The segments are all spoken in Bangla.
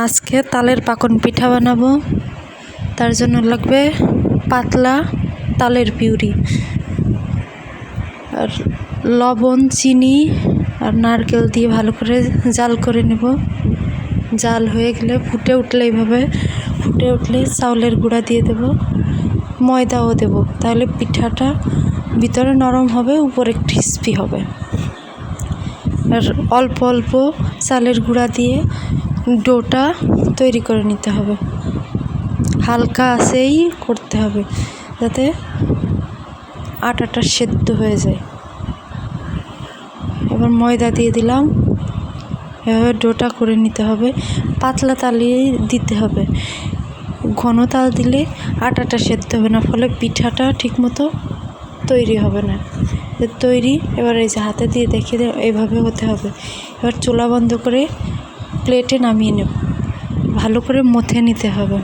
আজকে তালের পাকন পিঠা বানাবো। তার জন্য লাগবে পাতলা তালের পিউরি আর লবণ, চিনি আর নারকেল দিয়ে ভালো করে জাল করে নেব। জাল হয়ে গেলে ফুটে উঠলে চাউলের গুঁড়া দিয়ে দেব, ময়দাও দেব, তাহলে পিঠাটা ভিতরে নরম হবে, উপরে ক্রিস্পি হবে। আর অল্প অল্প চালের গুঁড়া দিয়ে ডোটা তৈরি করে নিতে হবে, হালকা আঁচেই করতে হবে যাতে আটাটা সেদ্ধ হয়ে যায়। এবার ময়দা দিয়ে দিলাম, এভাবে ডোটা করে নিতে হবে। পাতলা তালই দিতে হবে, ঘন তাল দিলে আটাটা সেদ্ধ হবে না, ফলে পিঠাটা ঠিকমতো তৈরি হবে না। তৈরি এবার এই যে হাতে দিয়ে দেখিয়ে দেব, এইভাবে হতে হবে। এবার চুলা বন্ধ করে প্লেটে নামিয়ে নেব, ভালো করে মথে নিতে হবে,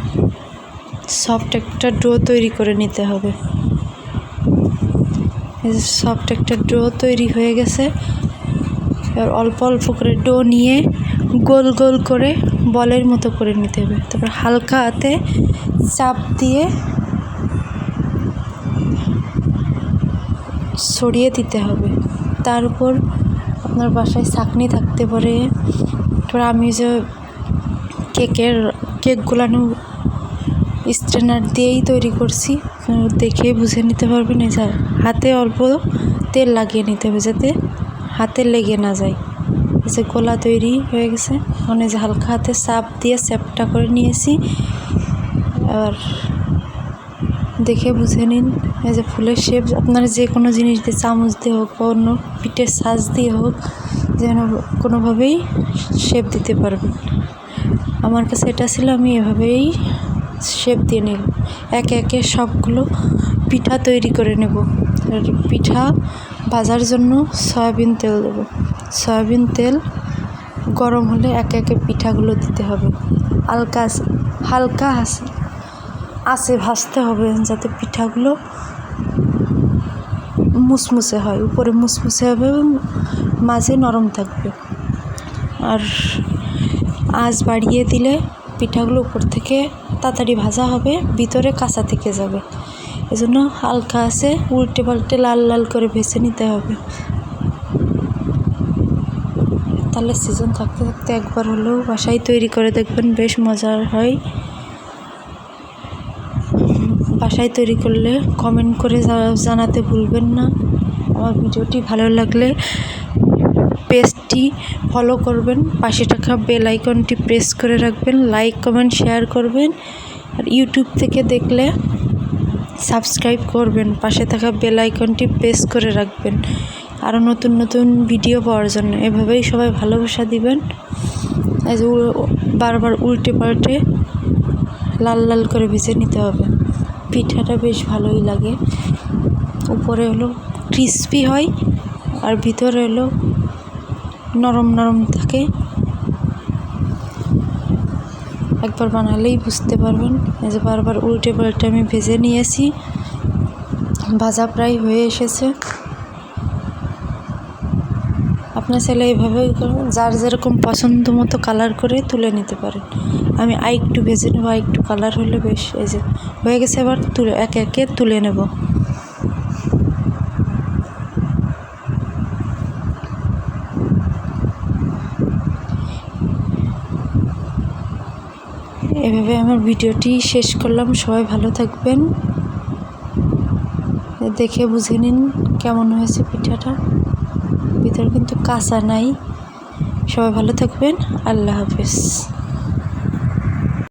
সফট একটা ডো তৈরি করে নিতে হবে। এই যে সফট একটা ডো তৈরি হয়ে গেছে। এবার অল্প অল্প করে ডো নিয়ে গোল গোল করে বলের মতো করে নিতে হবে। তারপর হালকা হাতে চাপ দিয়ে ছড়িয়ে দিতে হবে। তার উপর আপনার বাসায় ছাঁকনি থাকতে পারে। তারপর আমি যে কেকগুলো স্ট্রেনার দিয়েই তৈরি করছি, দেখে বুঝে নিতে পারবেন। এই যে হাতে অল্প তেল লাগিয়ে নিতে হবে যাতে হাতে লেগে না যায়। এই যে গোলা তৈরি হয়ে গেছে, মানে যে হালকা হাতে চাপ দিয়ে চ্যাপটা করে নিয়েছি। আর দেখে বুঝে নিন। এই যে ফুলের শেপ আপনারা যে কোনো জিনিস দিয়ে, চামচ দিয়ে হোক বা অন্য পিঠের সাজ দিয়ে হোক, যেন কোনোভাবেই শেপ দিতে পারবেন। আমার কাছে এটা ছিল, আমি এভাবেই শেপ দিয়ে নেব। একে একে সবগুলো পিঠা তৈরি করে নেব। আর পিঠা ভাজার জন্য সয়াবিন তেল দেব। সয়াবিন তেল গরম হলে একে একে পিঠাগুলো দিতে হবে। হালকা আঁচে ভাজতে হবে যাতে পিঠাগুলো মুসমুসে হয়, উপরে মুসমুসে হবে এবং মাঝে নরম থাকবে। আর আঁচ বাড়িয়ে দিলে পিঠাগুলো উপর থেকে তাড়াতাড়ি ভাজা হবে, ভিতরে কাঁচা থেকে যাবে। এজন্য হালকা আছে উল্টে পাল্টে লাল লাল করে ভেজে নিতে হবে। তাহলে সিজন থাকতে থাকতে একবার হলেও বাসায় তৈরি করে দেখবেন, বেশ মজার হয়। বাসায় তৈরি করলে কমেন্ট করে জানাতে ভুলবেন না। আমার ভিডিওটি ভালো লাগলে পেজটি ফলো করবেন, পাশে থাকা বেল আইকনটি প্রেস করে রাখবেন, লাইক কমেন্ট শেয়ার করবেন। আর ইউটিউব থেকে দেখলে সাবস্ক্রাইব করবেন, পাশে থাকা বেল আইকনটি প্রেস করে রাখবেন আরও নতুন নতুন ভিডিও পাওয়ার জন্য। এভাবেই সবাই ভালোবাসা দিবেন। এই যে বারবার উল্টে পাল্টে লাল লাল করে ভেজে নিতে হবে। পিঠাটা বেশ ভালোই লাগে, উপরে হলো ক্রিস্পি হয় আর ভিতরে হলো নরম নরম থাকে। একবার বানালেই বুঝতে পারবেন। এই যে বারবার উল্টে পাল্টে আমি ভেজে নিয়েছি, ভাজা প্রায় হয়ে এসেছে। আপনার ছেলে এইভাবে যার যেরকম পছন্দ মতো কালার করে তুলে নিতে পারেন। আমি আরেকটু ভেজে নেব, আরেকটু কালার হলে বেশ। এই যে হয়ে গেছে, এবার একে একে তুলে নেব। এভাবে আমার ভিডিওটি শেষ করলাম। সবাই ভালো থাকবেন, দেখে বুঝে নিন কেমন হয়েছে পিঠাটা, ভিতরে কিন্তু কাঁচা নাই। সবাই ভালো থাকবেন, আল্লাহ হাফেজ।